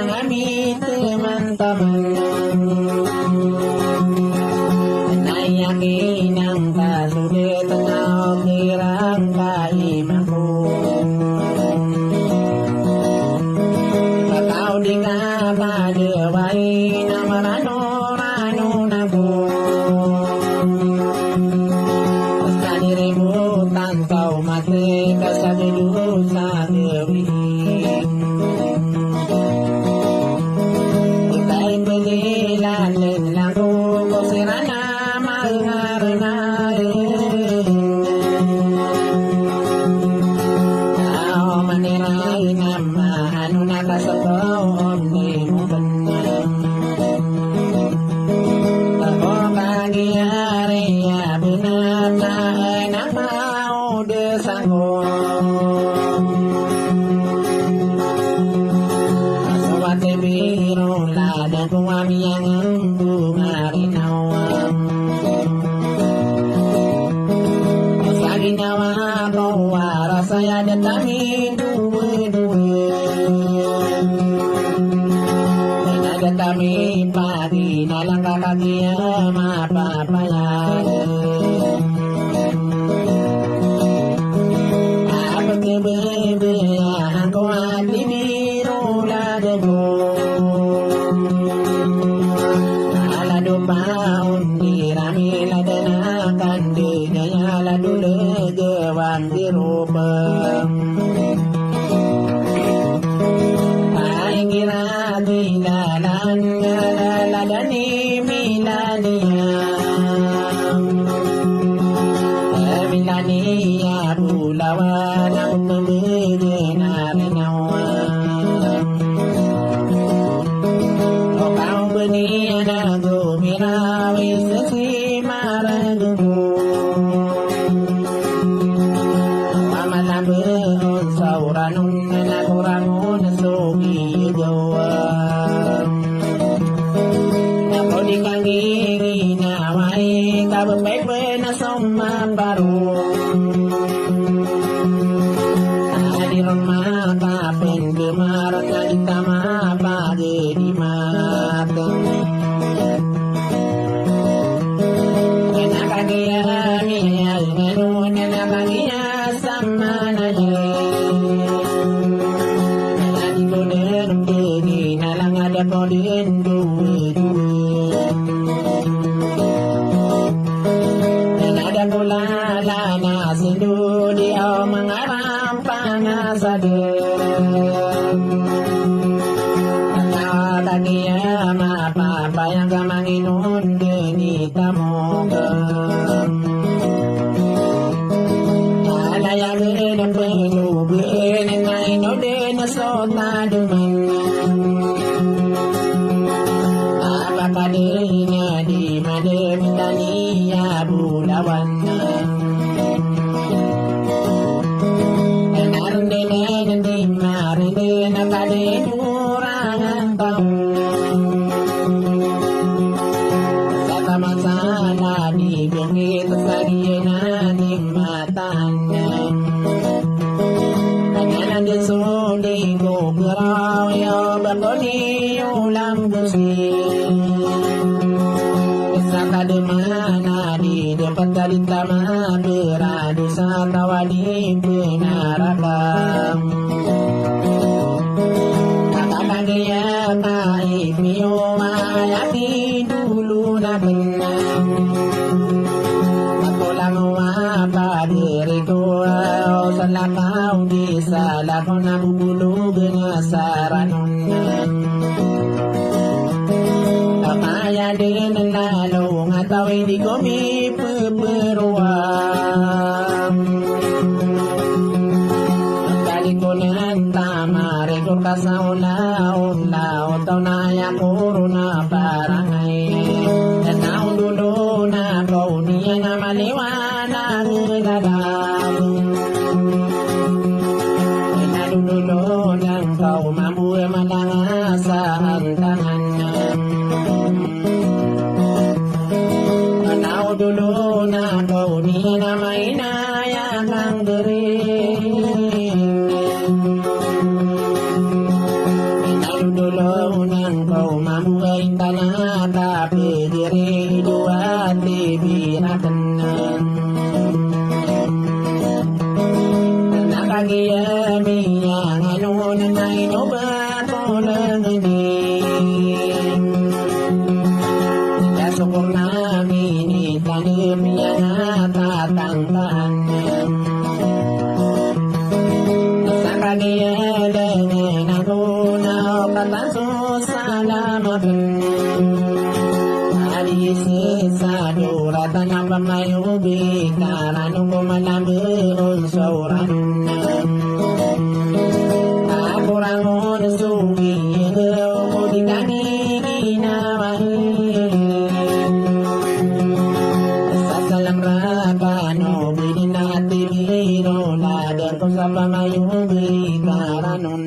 kami teman-teman. Yakin ang kasulit na kirang kaiman ko. Ikaw di ka padaway na marano-rano na ko. Basta nirimutan kau mati ka sa dulo sa gawin. Ika'y pagkilalin lang ko kung sirana kung kami ang bumarinawang sa ginawa ko para saya dan kami duwe-duwe naga kami pagi na lang kakagiya mapapayan abot ni bebe ako at ibiro ladago paun di rami ladanakan di gaya ladu legewan di rupang aing kira dilalan ngaladani milania milania bulawan ang pemede narinawan o kau beniana Mirawi sesi maragugu Pamalabeon sauranun nakurangun sugi jawab Napo di kangiri nawai kabepekwe na somma baru Adiron makapen gemaran na itama pagi di matang Yang kamanginon denita moga Alaya gede pelu bene naino dena sota duman Apakah dirinya di mana mitania bulawan Narun dene di mari dena kade durangan tahun Masana di bengit sarina di matanya Tanyanan di sundi ko berau ya berkoni ulang busi Saka di mana di depan talintama beradu satawa di benarakam Kakak dia naik mio ayati dulu na benang Ako lang umapa diriku sa lakaw di sa lakaw na bubulog na saranunan Kakaya din ang lalo nga tao hindi ko may pupuruan Galing ko na tama rekor ka sa ulaw Taw na yakuro na barangay Tanaw dulo na kau niya na maliwanag ladam Nadudulo ng kau mabuhay malanga sa antangan Tanaw dulo na kau niya na may nayakang diri dulunan kau mamuhay talata pidiri dua tibiratan nakagiyami yang anunan na inubat ulang din syukur namin itanim yang natatangtaan sa kagiyalan ako na patanso salamat alis sa duratan ang pamayubi karanong kumalamon sa uran akurangon sugi ko di kaninaman salam rakano binati biro lader ko sa pamayubi karanon